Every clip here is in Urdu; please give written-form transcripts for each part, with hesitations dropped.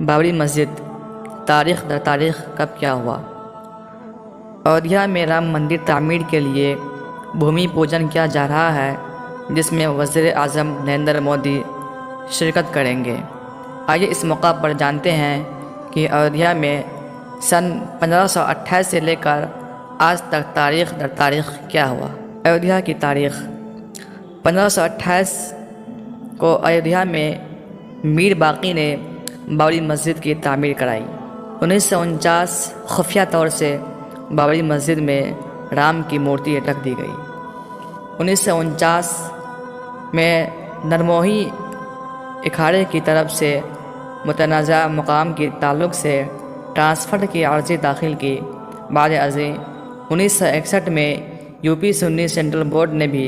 بابری مسجد تاریخ در تاریخ کب کیا ہوا؟ اودھیا میں رام مندر تعمیر کے لیے بھومی پوجن کیا جا رہا ہے، جس میں وزیر اعظم نریندر مودی شرکت کریں گے۔ آئیے اس موقع پر جانتے ہیں کہ اودھیا میں سن 1528 سے لے کر آج تک تاریخ در تاریخ کیا ہوا۔ اودھیا کی تاریخ 1528 کو اودھیا میں میر باقی نے بابری مسجد کی تعمیر کرائی۔ 1949 خفیہ طور سے بابری مسجد میں رام کی مورتی رکھ دی گئی۔ 1949 میں نرموہی اکھاڑے کی طرف سے متنازع مقام کے تعلق سے ٹرانسفر کی عرضی داخل کی۔ بعد ازیں 1961 میں یو پی سنی سینٹرل بورڈ نے بھی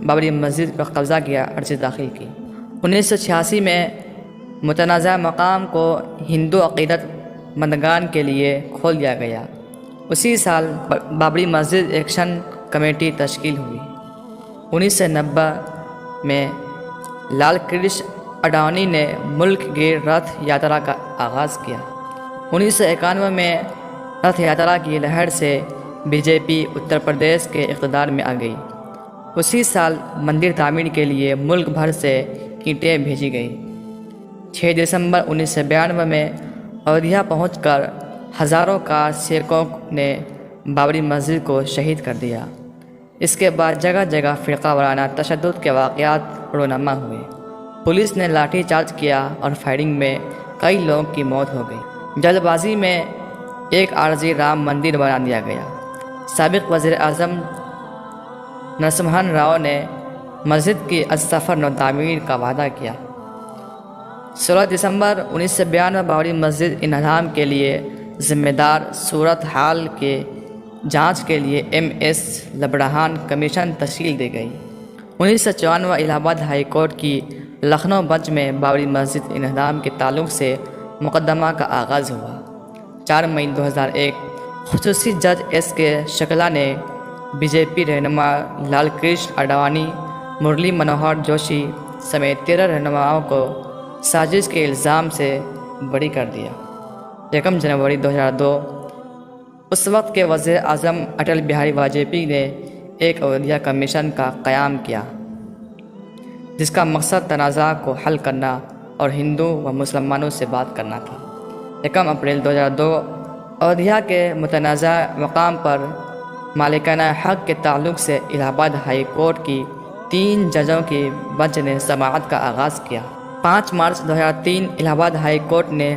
بابری مسجد پر قبضہ کیا عرضی داخل کی۔ 1986 میں متنازع مقام کو ہندو عقیدت مندگان کے لیے کھول دیا گیا۔ اسی سال بابری مسجد ایکشن کمیٹی تشکیل ہوئی۔ 1990 میں لال کرشن اڈوانی نے ملک گیر رتھ یاترا کا آغاز کیا۔ 1991 میں رتھ یاترا کی لہر سے بی جے پی اتر پردیش کے اقتدار میں آ گئی۔ اسی سال مندر تعمیر کے لیے ملک بھر سے اینٹیں بھیجی گئیں۔ 6 دسمبر 1992 میں اودھیا پہنچ کر ہزاروں کار سیوکوں نے بابری مسجد کو شہید کر دیا۔ اس کے بعد جگہ جگہ فرقہ وارانہ تشدد کے واقعات رونما ہوئے۔ پولیس نے لاٹھی چارج کیا اور فائرنگ میں کئی لوگوں کی موت ہو گئی۔ جلد بازی میں ایک عارضی رام مندر بنا دیا گیا۔ سابق وزیر اعظم نرسمہن راؤ نے مسجد کی ازسفر نو تعمیر کا وعدہ کیا۔ 16 دسمبر 1992 بابری مسجد انہدام کے لیے ذمہ دار صورتحال کے جانچ کے لیے MS لبڑہان کمیشن تشکیل دی گئی۔ 1994 الہ آباد ہائی کورٹ کی لکھنؤ بنچ میں بابری مسجد انہدام کے تعلق سے مقدمہ کا آغاز ہوا۔ 4 مئی 2001 خصوصی جج SK شکلا نے بی جے پی رہنما لال کرشن اڈوانی، مرلی منوہر جوشی سمیت 13 رہنماؤں کو سازش کے الزام سے بری کر دیا۔ 1 جنوری 2002 اس وقت کے وزیر اعظم اٹل بہاری واجپئی نے ایک اودھیا کمیشن کا قیام کیا، جس کا مقصد تنازع کو حل کرنا اور ہندو و مسلمانوں سے بات کرنا تھا۔ 1 اپریل 2002 اودھیا کے متنازع مقام پر مالکانہ حق کے تعلق سے الہ آباد ہائی کورٹ کی 3 ججوں کی بنچ نے سماعت کا آغاز کیا۔ 5 مارچ 2003 الہ آباد ہائی کورٹ نے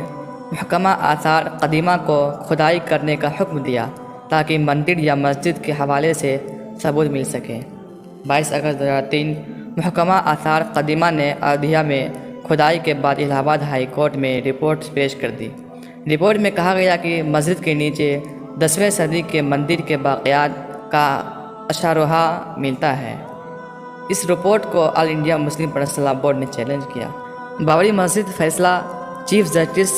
محکمہ آثار قدیمہ کو کھدائی کرنے کا حکم دیا تاکہ مندر یا مسجد کے حوالے سے ثبوت مل سکے۔ 22 اگست 2003 محکمہ آثار قدیمہ نے اودھیا میں کھدائی کے بعد الہ آباد ہائی کورٹ میں رپورٹ پیش کر دی۔ رپورٹ میں کہا گیا کہ مسجد کے نیچے 10ویں صدی کے مندر کے باقیات کا اشارہ ملتا ہے۔ اس رپورٹ کو آل India Muslim personal law board نے چیلنج کیا۔ بابری مسجد فیصلہ چیف جسٹس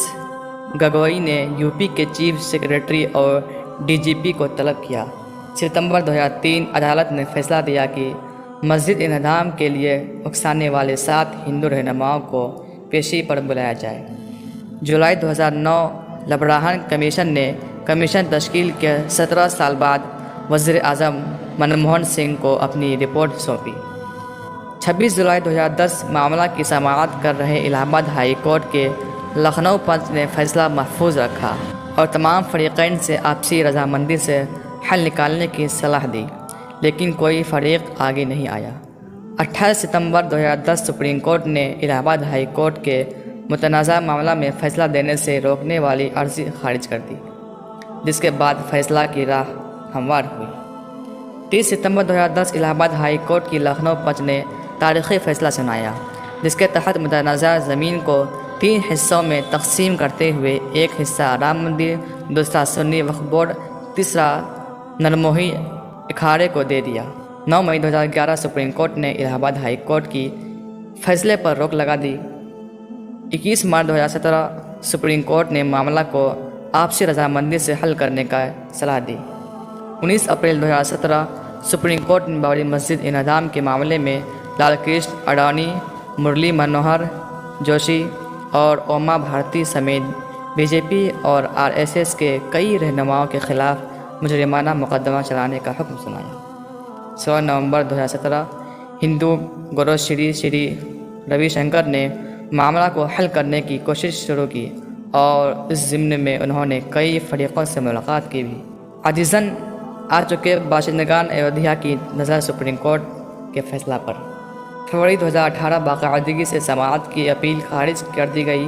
گگوئی نے یو پی کے چیف سیکریٹری اور DGP کو طلب کیا۔ ستمبر 2003 عدالت نے فیصلہ دیا کہ مسجد انہدام کے لیے اکسانے والے 7 ہندو رہنماؤں کو پیشی پر بلایا جائے۔ جولائی 2009 لبڑہان کمیشن نے کمیشن تشکیل کے 17 سال بعد وزیر اعظم منموہن سنگھ کو اپنی رپورٹ سونپی۔ 26 جولائی 2010 معاملہ کی سماعت کر رہے الہ آباد ہائی کورٹ کے لکھنؤ بنچ نے فیصلہ محفوظ رکھا اور تمام فریقین سے آپسی رضامندی سے حل نکالنے کی صلاح دی، لیکن کوئی فریق آگے نہیں آیا۔ 28 ستمبر 2010 سپریم کورٹ نے الہ آباد ہائی کورٹ کے متنازع معاملہ میں فیصلہ دینے سے روکنے والی عرضی خارج کر دی، جس کے بعد فیصلہ کی راہ ہموار ہوئی۔ 30 ستمبر 2010 الہ آباد ہائی کورٹ کی لکھنؤ بنچ نے تاریخی فیصلہ سنایا، جس کے تحت متنازع زمین کو 3 حصوں میں تقسیم کرتے ہوئے ایک حصہ رام مندر، دوسرا سنی وقف بورڈ، تیسرا نرموہی اکھاڑے کو دے دیا۔ 9 مئی 2011 سپریم کورٹ نے الہ آباد ہائی کورٹ کی فیصلے پر روک لگا دی۔ 21 مارچ 2017 سپریم کورٹ نے معاملہ کو آپسی رضامندی سے حل کرنے کا صلاح دی۔ 19 اپریل 2017 سپریم کورٹ نے بابری مسجد انہدام کے معاملے میں لال کرشن اڈوانی، مرلی منوہر جوشی اور اوما بھارتی سمیت بی جے پی اور RSS کے کئی رہنماؤں کے خلاف مجرمانہ مقدمہ چلانے کا حکم سنایا۔ 16 نومبر 2017 ہندو گرو شری روی شنکر نے معاملہ کو حل کرنے کی کوشش شروع کی اور اس ضمن میں انہوں نے کئی فریقوں سے ملاقات کی بھی۔ عاجزاً آ چکے باشندگان ایودھیا کی نظر سپریم کورٹ کے فیصلہ پر۔ فروری 2018 باقاعدگی سے سماعت کی اپیل خارج کر دی گئی۔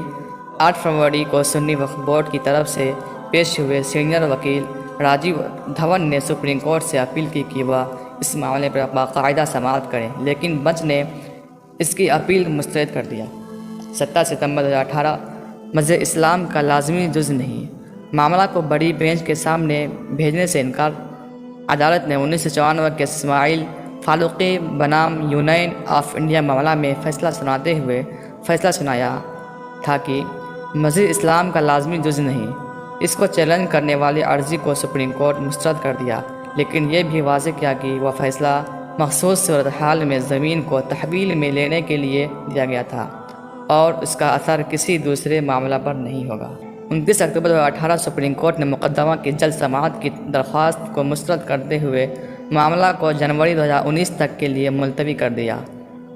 8 فروری کو سنی وقف بورڈ کی طرف سے پیش ہوئے سینئر وکیل راجیو دھون نے سپریم کورٹ سے اپیل کی کہ وہ اس معاملے پر باقاعدہ سماعت کریں، لیکن بنچ نے اس کی اپیل مسترد کر دیا۔ 17 ستمبر 2018 مذہب اسلام کا لازمی جز نہیں، معاملہ کو بڑی بینچ کے سامنے بھیجنے سے انکار۔ عدالت نے 1994 کے اسماعیل فاروقی بنام یونین آف انڈیا معاملہ میں فیصلہ سناتے ہوئے فیصلہ سنایا تھا کہ مذہب اسلام کا لازمی جز نہیں۔ اس کو چیلنج کرنے والی عرضی کو سپریم کورٹ مسترد کر دیا، لیکن یہ بھی واضح کیا کہ وہ فیصلہ مخصوص صورتحال میں زمین کو تحویل میں لینے کے لیے دیا گیا تھا اور اس کا اثر کسی دوسرے معاملہ پر نہیں ہوگا۔ 29 اکتوبر 2018 سپریم کورٹ نے مقدمہ کی جلد سماعت کی درخواست کو مسترد کرتے ہوئے معاملہ کو جنوری 2019 تک کے لیے ملتوی کر دیا۔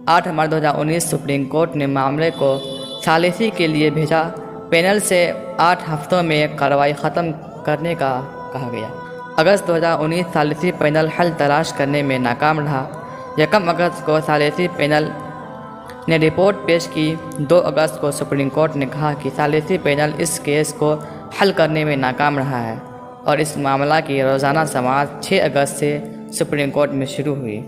8 مارچ 2019 سپریم کورٹ نے معاملے کو ثالثی کے لیے بھیجا۔ پینل سے 8 ہفتوں میں کارروائی ختم کرنے کا کہا گیا۔ اگست 2019 ثالثی پینل حل تلاش کرنے میں ناکام رہا۔ 1 اگست کو ثالثی پینل نے رپورٹ پیش کی۔ 2 اگست کو سپریم کورٹ نے کہا کہ ثالثی پینل اس کیس کو حل کرنے میں ناکام رہا ہے اور اس معاملہ کی روزانہ سماعت 6 اگست سے سپریم کورٹ میں شروع ہوئی۔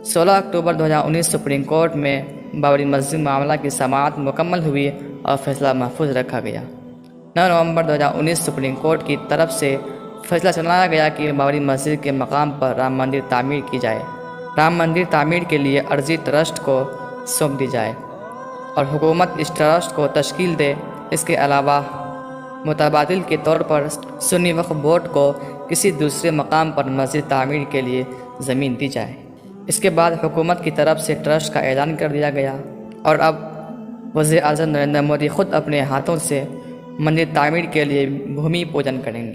16 اکتوبر 2019 سپریم کورٹ میں بابری مسجد معاملہ کی سماعت مکمل ہوئی اور فیصلہ محفوظ رکھا گیا۔ 9 نومبر 2019 سپریم کورٹ کی طرف سے فیصلہ سنایا گیا کہ بابری مسجد کے مقام پر رام مندر تعمیر کی جائے۔ رام مندر تعمیر کے لیے عرضی ٹرسٹ کو سونپ دی جائے اور حکومت اس ٹرسٹ کو تشکیل دے۔ اس کے علاوہ متبادل کے طور پر سنی وقف بورڈ کو کسی دوسرے مقام پر مسجد تعمیر کے لیے زمین دی جائے۔ اس کے بعد حکومت کی طرف سے ٹرسٹ کا اعلان کر دیا گیا اور اب وزیر اعظم نریندر مودی خود اپنے ہاتھوں سے مندر تعمیر کے لیے بھومی پوجن کریں گے۔